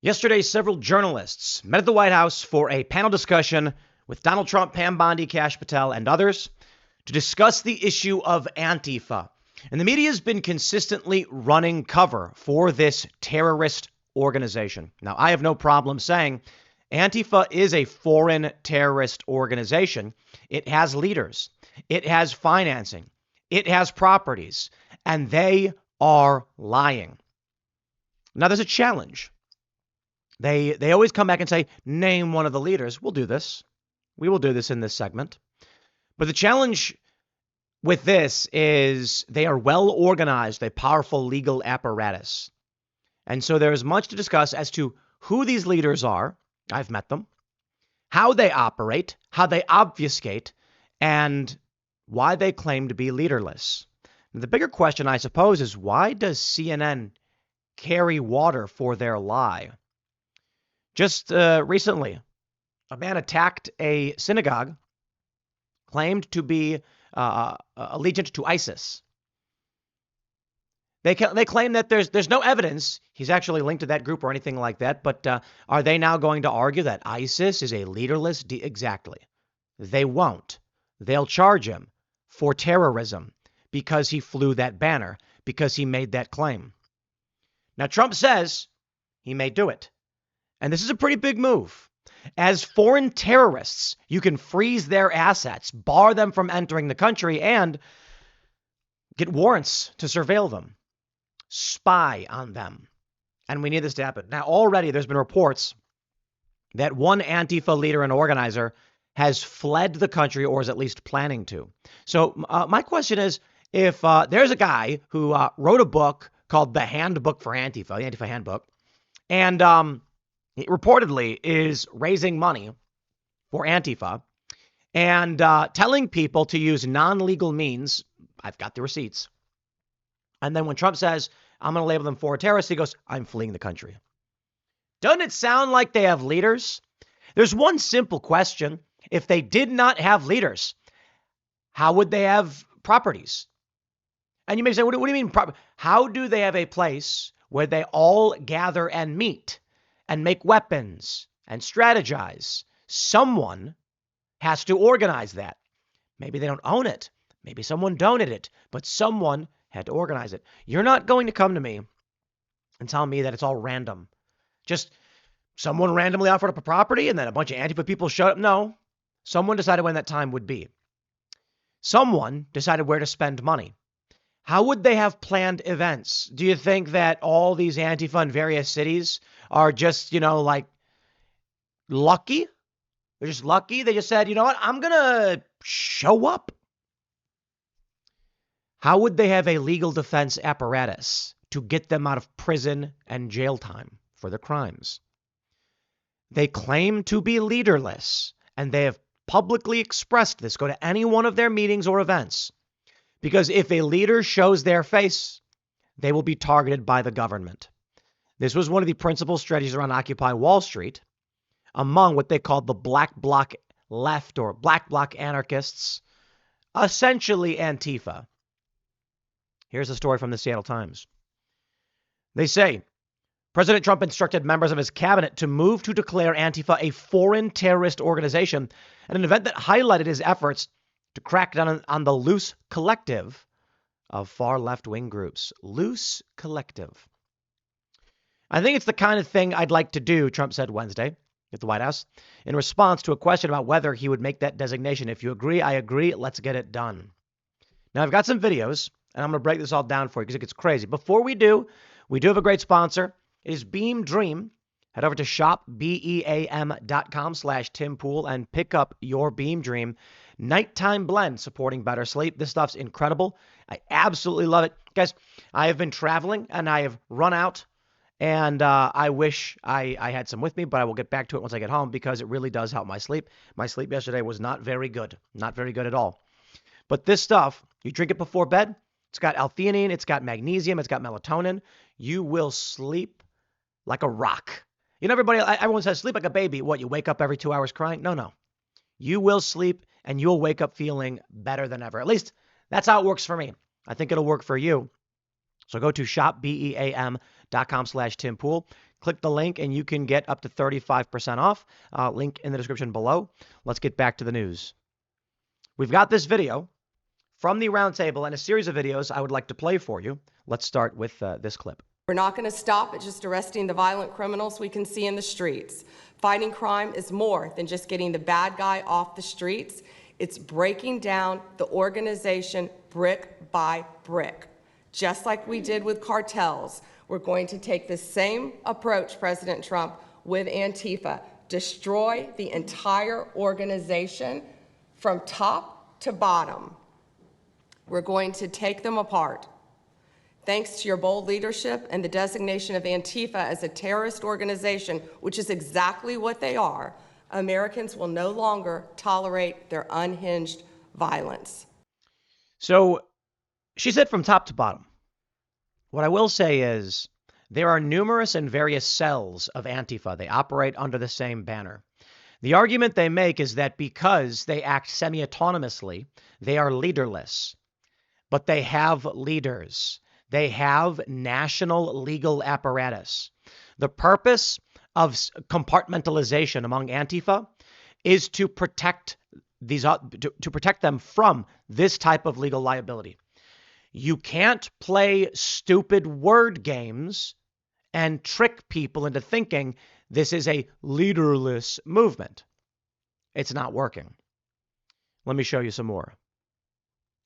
Yesterday, several journalists met at the White House for a panel discussion with Donald Trump, Pam Bondi, Kash Patel, and others to discuss the issue of Antifa. And the media has been consistently running cover for this terrorist organization. Now, I have no problem saying Antifa is a foreign terrorist organization. It has leaders, it has financing, it has properties, and they are lying. Now, there's a challenge. They always come back and say, name one of the leaders. We'll do this. We will do this in this segment. But the challenge with this is they are well organized, a powerful legal apparatus. And so there is much to discuss as to who these leaders are. I've met them, how they operate, how they obfuscate, and why they claim to be leaderless. And the bigger question, I suppose, is why does CNN carry water for their lie? Just recently, a man attacked a synagogue, claimed to be allegiant to ISIS. They claim that there's no evidence he's actually linked to that group or anything like that. But are they now going to argue that ISIS is a leaderless? Exactly. They won't. They'll charge him for terrorism because he flew that banner, because he made that claim. Now, Trump says he may do it. And this is a pretty big move. As foreign terrorists, you can freeze their assets, bar them from entering the country, and get warrants to surveil them, spy on them. And we need this to happen. Now, already there's been reports that one Antifa leader and organizer has fled the country or is at least planning to. So my question is, if there's a guy who wrote a book called The Handbook for Antifa, the Antifa Handbook, and he reportedly is raising money for Antifa and telling people to use non-legal means. I've got the receipts. And then when Trump says, I'm going to label them foreign terrorists, he goes, I'm fleeing the country. Doesn't it sound like they have leaders? There's one simple question. If they did not have leaders, how would they have properties? And you may say, what do you mean? How do they have a place where they all gather and meet and make weapons and strategize? Someone has to organize that. Maybe they don't own it. Maybe someone donated it, but someone had to organize it. You're not going to come to me and tell me that it's all random. Just someone randomly offered up a property and then a bunch of Antifa people showed up. No, someone decided when that time would be. Someone decided where to spend money. How would they have planned events? Do you think that all these Antifa in various cities are just, like lucky? They're just lucky. They just said, you know what? I'm going to show up. How would they have a legal defense apparatus to get them out of prison and jail time for their crimes? They claim to be leaderless, and they have publicly expressed this. Go to any one of their meetings or events. Because if a leader shows their face, they will be targeted by the government. This was one of the principal strategies around Occupy Wall Street among what they called the Black Bloc left or Black Bloc anarchists, essentially Antifa. Here's a story from the Seattle Times. They say, President Trump instructed members of his cabinet to move to declare Antifa a foreign terrorist organization at an event that highlighted his efforts to crack down on the loose collective of far left-wing groups. Loose collective. I think it's the kind of thing I'd like to do, Trump said Wednesday at the White House, in response to a question about whether he would make that designation. If you agree, I agree. Let's get it done. Now, I've got some videos, and I'm going to break this all down for you because it gets crazy. Before we do have a great sponsor. It is Beam Dream. Head over to shopbeam.com/TimPool and pick up your Beam Dream nighttime blend supporting better sleep. This stuff's incredible. I absolutely love it. Guys, I have been traveling and I have run out, and I wish I had some with me, but I will get back to it once I get home because it really does help my sleep. My sleep yesterday was not very good. Not very good at all. But this stuff, you drink it before bed. It's got L-theanine. It's got magnesium. It's got melatonin. You will sleep like a rock. Everyone says sleep like a baby. What, you wake up every 2 hours crying? No. You will sleep and you'll wake up feeling better than ever. At least that's how it works for me. I think it'll work for you. So go to shopbeam.com/TimPool. Click the link and you can get up to 35% off. Link in the description below. Let's get back to the news. We've got this video from the roundtable and a series of videos I would like to play for you. Let's start with this clip. We're not going to stop at just arresting the violent criminals we can see in the streets. Fighting crime is more than just getting the bad guy off the streets. It's breaking down the organization brick by brick. Just like we did with cartels, we're going to take the same approach, President Trump, with Antifa. Destroy the entire organization from top to bottom. We're going to take them apart. Thanks to your bold leadership and the designation of Antifa as a terrorist organization, which is exactly what they are, Americans will no longer tolerate their unhinged violence. So she said from top to bottom. What I will say is there are numerous and various cells of Antifa. They operate under the same banner. The argument they make is that because they act semi-autonomously, they are leaderless. But they have leaders. They have national legal apparatus. The purpose of compartmentalization among Antifa is to protect to protect them from this type of legal liability. You can't play stupid word games and trick people into thinking this is a leaderless movement. It's not working. Let me show you some more.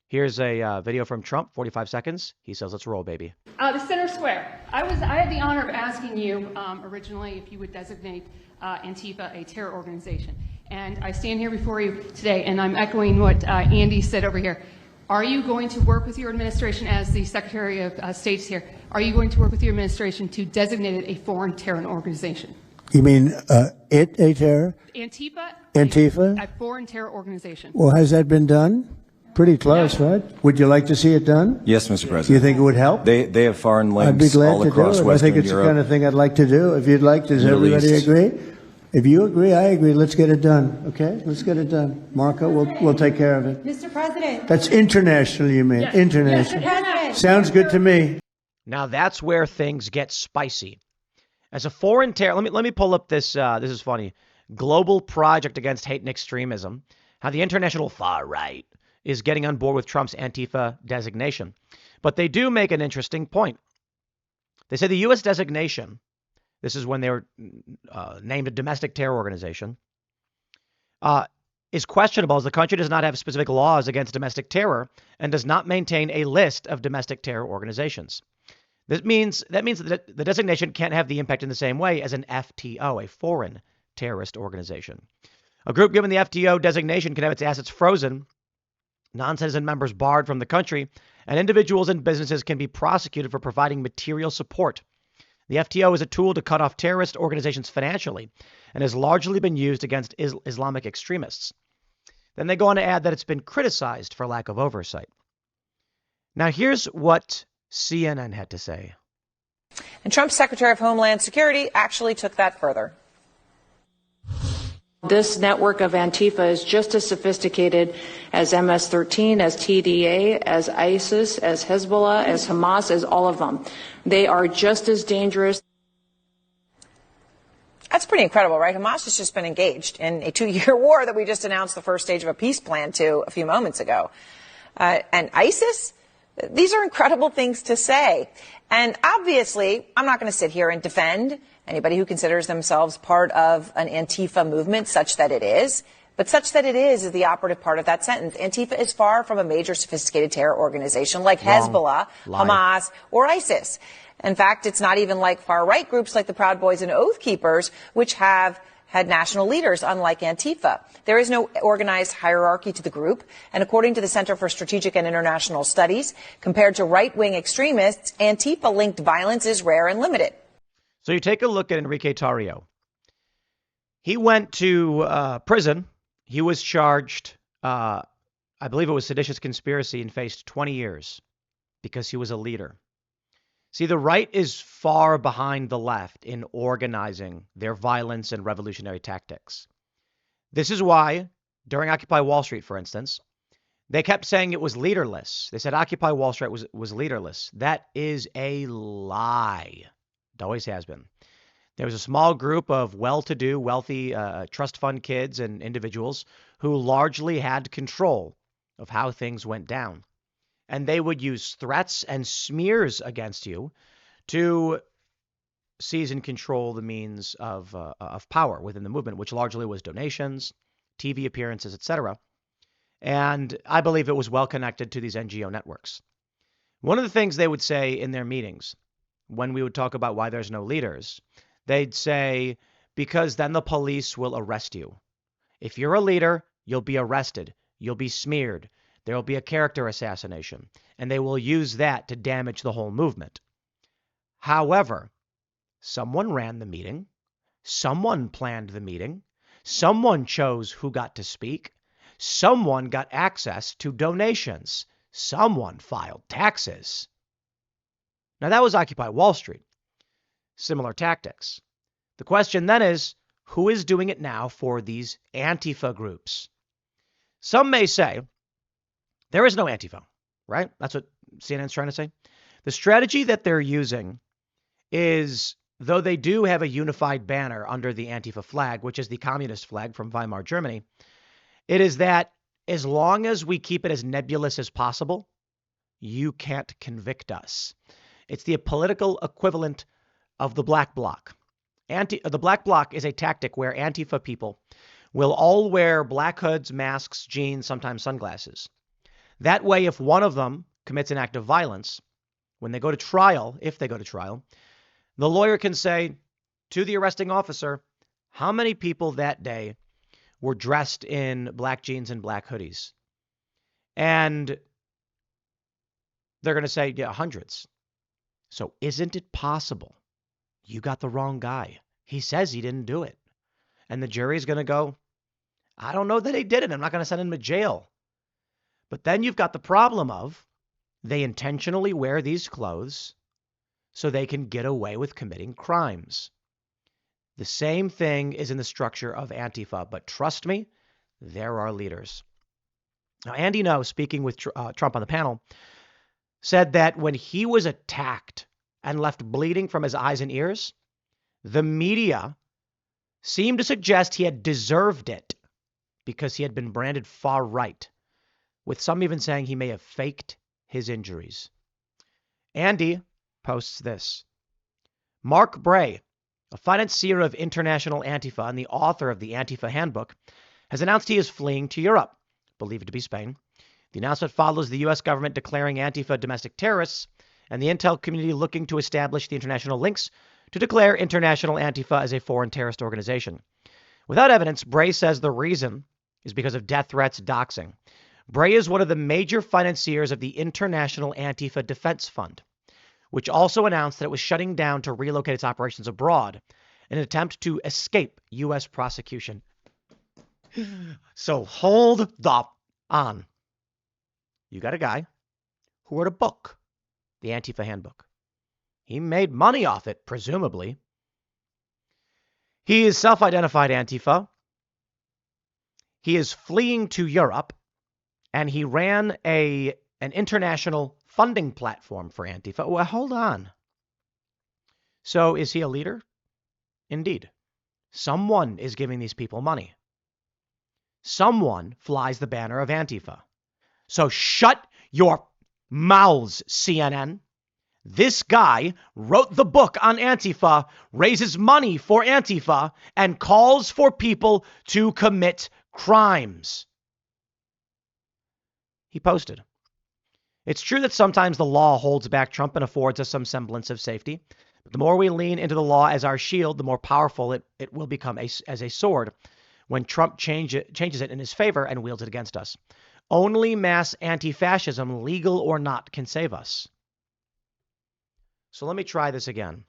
Here's a video from Trump, 45 seconds. He says, let's roll, baby. The Center Square. I had the honor of asking you originally if you would designate Antifa a terror organization. And I stand here before you today, and I'm echoing what Andy said over here. Are you going to work with your administration as the Secretary of State's here? Are you going to work with your administration to designate it a foreign terror organization? You mean a terror? Antifa? Antifa? A foreign terror organization. Well, has that been done? Pretty close, right? Would you like to see it done? Yes, Mr. President. Do you think it would help? They have foreign links I'd be glad all to across do it. Western I think it's Europe. the kind of thing I'd like to do. If you'd like, does Middle everybody East. agree? If you agree, I agree. Let's get it done. Okay? Let's get it done. Marco, we'll take care of it. Mr. President. That's international, you mean? Yes. International. Mr. President. Sounds good to me. Now that's where things get spicy. As a foreign terror, let me pull up this. This is funny. Global Project Against Hate and Extremism. How the international far right is getting on board with Trump's Antifa designation. But they do make an interesting point. They say the U.S. designation, this is when they were named a domestic terror organization, is questionable as the country does not have specific laws against domestic terror and does not maintain a list of domestic terror organizations. That means that the designation can't have the impact in the same way as an FTO, a foreign terrorist organization. A group given the FTO designation can have its assets frozen, non-citizen members barred from the country, and individuals and businesses can be prosecuted for providing material support. The FTO is a tool to cut off terrorist organizations financially and has largely been used against Islamic extremists. Then they go on to add that it's been criticized for lack of oversight. Now here's what CNN had to say. And Trump's Secretary of Homeland Security actually took that further. This network of Antifa is just as sophisticated as MS-13, as TDA, as ISIS, as Hezbollah, as Hamas, as all of them. They are just as dangerous. That's pretty incredible, right? Hamas has just been engaged in a 2-year war that we just announced the first stage of a peace plan to a few moments ago. And ISIS? These are incredible things to say. And obviously, I'm not going to sit here and defend anybody who considers themselves part of an Antifa movement, such that it is. But such that it is the operative part of that sentence. Antifa is far from a major sophisticated terror organization like Hezbollah, Hamas, or ISIS. In fact, it's not even like far-right groups like the Proud Boys and Oath Keepers, which have had national leaders, unlike Antifa. There is no organized hierarchy to the group, and according to the Center for Strategic and International Studies, compared to right-wing extremists, Antifa-linked violence is rare and limited. So you take a look at Enrique Tarrio. He went to prison. He was charged, I believe it was seditious conspiracy, and faced 20 years because he was a leader. See, the right is far behind the left in organizing their violence and revolutionary tactics. This is why, during Occupy Wall Street, for instance, they kept saying it was leaderless. They said Occupy Wall Street was leaderless. That is a lie. It always has been. There was a small group of well-to-do, wealthy trust fund kids and individuals who largely had control of how things went down. And they would use threats and smears against you to seize and control the means of power within the movement, which largely was donations, TV appearances, etc. And I believe it was well connected to these NGO networks. One of the things they would say in their meetings, when we would talk about why there's no leaders, they'd say, because then the police will arrest you. If you're a leader, you'll be arrested. You'll be smeared. There will be a character assassination. And they will use that to damage the whole movement. However, someone ran the meeting. Someone planned the meeting. Someone chose who got to speak. Someone got access to donations. Someone filed taxes. Now, that was Occupy Wall Street. Similar tactics. The question then is, who is doing it now for these Antifa groups? Some may say, there is no Antifa, right? That's what CNN's trying to say. The strategy that they're using is, though they do have a unified banner under the Antifa flag, which is the communist flag from Weimar, Germany, it is that as long as we keep it as nebulous as possible, you can't convict us. It's the political equivalent of the black bloc. The black bloc is a tactic where Antifa people will all wear black hoods, masks, jeans, sometimes sunglasses. That way, if one of them commits an act of violence, when they go to trial, if they go to trial, the lawyer can say to the arresting officer, how many people that day were dressed in black jeans and black hoodies? And they're going to say, yeah, hundreds. So isn't it possible you got the wrong guy? He says he didn't do it. And the jury's going to go, I don't know that he did it. I'm not going to send him to jail. But then you've got the problem of they intentionally wear these clothes so they can get away with committing crimes. The same thing is in the structure of Antifa, but trust me, there are leaders. Now, Andy Ngo, speaking with Trump on the panel, said that when he was attacked and left bleeding from his eyes and ears, the media seemed to suggest he had deserved it because he had been branded far right, with some even saying he may have faked his injuries. Andy posts this. Mark Bray, a financier of International Antifa and the author of the Antifa Handbook, has announced he is fleeing to Europe, believed to be Spain. The announcement follows the U.S. government declaring Antifa domestic terrorists and the intel community looking to establish the international links to declare International Antifa as a foreign terrorist organization. Without evidence, Bray says the reason is because of death threats, doxing. Bray is one of the major financiers of the International Antifa Defense Fund, which also announced that it was shutting down to relocate its operations abroad in an attempt to escape U.S. prosecution. So hold on. You got a guy who wrote a book, the Antifa Handbook. He made money off it, presumably. He is self-identified Antifa. He is fleeing to Europe, and he ran an international funding platform for Antifa. Well, hold on. So is he a leader? Indeed. Someone is giving these people money. Someone flies the banner of Antifa. So shut your mouths, CNN. This guy wrote the book on Antifa, raises money for Antifa, and calls for people to commit crimes. He posted. It's true that sometimes the law holds back Trump and affords us some semblance of safety. But the more we lean into the law as our shield, the more powerful it will become as a sword when Trump changes it in his favor and wields it against us. Only mass anti-fascism, legal or not, can save us. So let me try this again.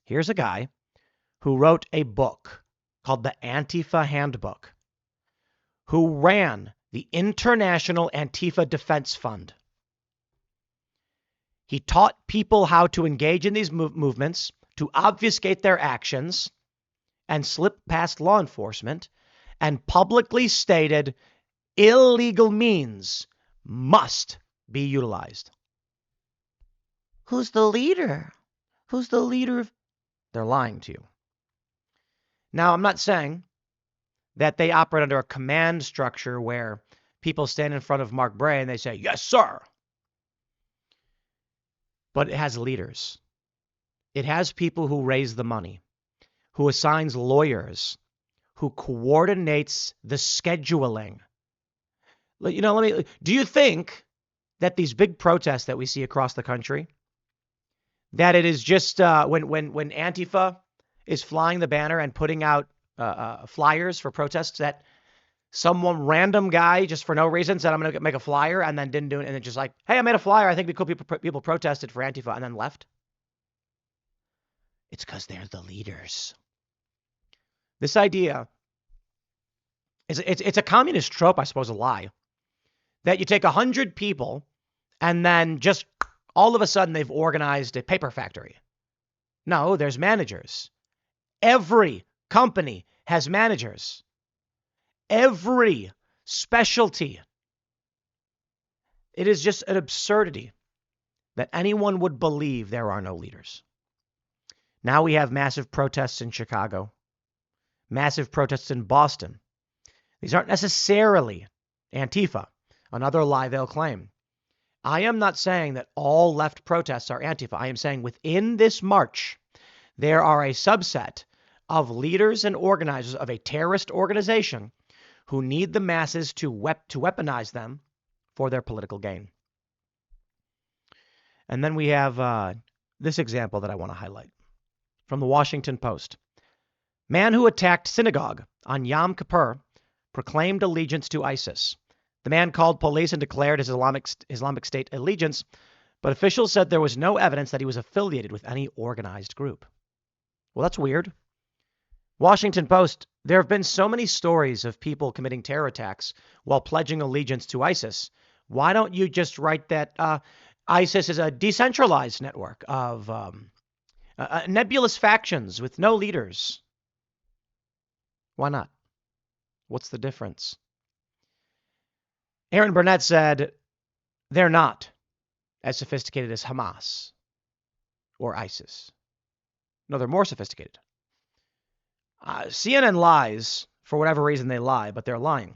Here's a guy who wrote a book called the Antifa Handbook, who ran the International Antifa Defense Fund. He taught people how to engage in these movements, to obfuscate their actions, and slip past law enforcement, and publicly stated illegal means must be utilized. Who's the leader? Who's the leader of They're lying to you. Now, I'm not saying that they operate under a command structure where people stand in front of Mark Bray and they say, yes, sir. But it has leaders. It has people who raise the money, who assigns lawyers, who coordinates the scheduling. Do you think that these big protests that we see across the country, that it is just when Antifa is flying the banner and putting out flyers for protests, that some random guy just for no reason said, I'm going to make a flyer, and then didn't do it, and it's just like, hey, I made a flyer, I think it'd be cool, people protested for Antifa, and then left? It's because they're the leaders. This idea is it's a communist trope, I suppose, a lie, that you take 100 people and then just all of a sudden they've organized a paper factory. No, there's managers. Every company has managers. Every specialty. It is just an absurdity that anyone would believe there are no leaders. Now we have massive protests in Chicago, massive protests in Boston. These aren't necessarily Antifa, another lie they'll claim. I am not saying that all left protests are Antifa. I am saying within this march, there are a subset of leaders and organizers of a terrorist organization who need the masses to weaponize them for their political gain. And then we have this example that I want to highlight from the Washington Post. Man who attacked synagogue on Yom Kippur proclaimed allegiance to ISIS. The man called police and declared his Islamic State allegiance, but officials said there was no evidence that he was affiliated with any organized group. Well, that's weird. Washington Post, there have been so many stories of people committing terror attacks while pledging allegiance to ISIS. Why don't you just write that ISIS is a decentralized network of nebulous factions with no leaders? Why not? What's the difference? Aaron Burnett said they're not as sophisticated as Hamas or ISIS. No, they're more sophisticated. CNN lies for whatever reason they lie, but they're lying.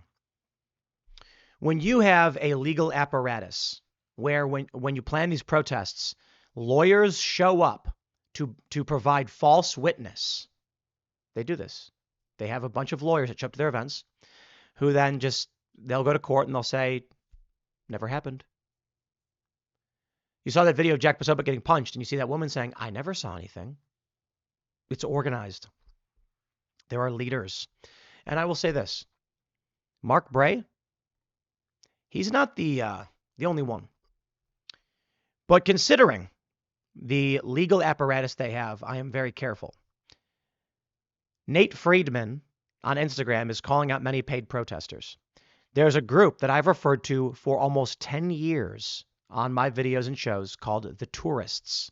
When you have a legal apparatus where when you plan these protests, lawyers show up to provide false witness, they do this. They have a bunch of lawyers that show up to their events who then they'll go to court and they'll say, never happened. You saw that video of Jack Posobiec getting punched, and you see that woman saying, I never saw anything. It's organized. There are leaders. And I will say this. Mark Bray, he's not the only one. But considering the legal apparatus they have, I am very careful. Nate Friedman on Instagram is calling out many paid protesters. There's a group that I've referred to for almost 10 years on my videos and shows called the Tourists.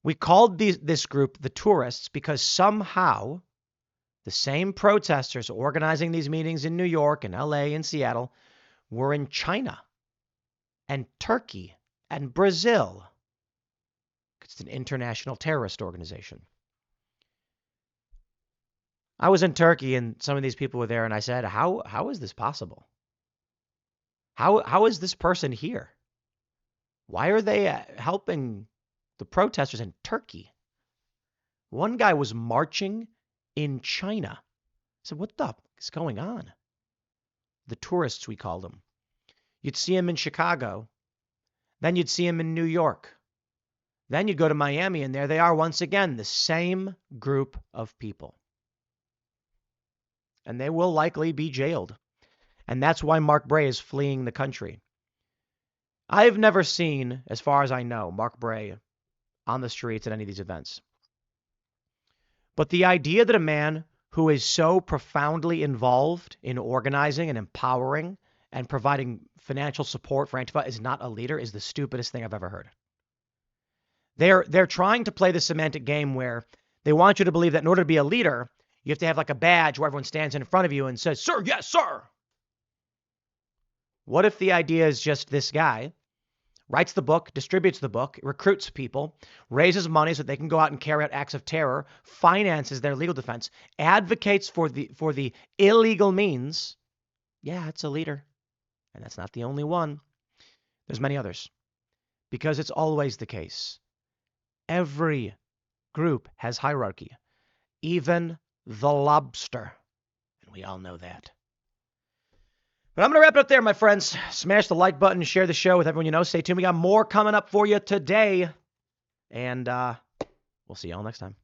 We called this group the Tourists because somehow the same protesters organizing these meetings in New York and LA and Seattle were in China and Turkey and Brazil. It's an international terrorist organization. I was in Turkey and some of these people were there, and I said, how is this possible? How is this person here? Why are they helping the protesters in Turkey? One guy was marching in China. I said, what the is going on? The Tourists, we called them. You'd see him in Chicago. Then you'd see him in New York. Then you'd go to Miami, and there they are once again, the same group of people. And they will likely be jailed. And that's why Mark Bray is fleeing the country. I've never seen, as far as I know, Mark Bray on the streets at any of these events. But the idea that a man who is so profoundly involved in organizing and empowering and providing financial support for Antifa is not a leader is the stupidest thing I've ever heard. They're trying to play the semantic game where they want you to believe that in order to be a leader, you have to have like a badge where everyone stands in front of you and says, sir, yes, sir. What if the idea is just this guy writes the book, distributes the book, recruits people, raises money so that they can go out and carry out acts of terror, finances their legal defense, advocates for the illegal means, yeah, it's a leader. And that's not the only one. There's many others. Because it's always the case. Every group has hierarchy. Even the lobster. And we all know that. But I'm going to wrap it up there, my friends. Smash the like button, share the show with everyone you know. Stay tuned. We got more coming up for you today. And we'll see y'all next time.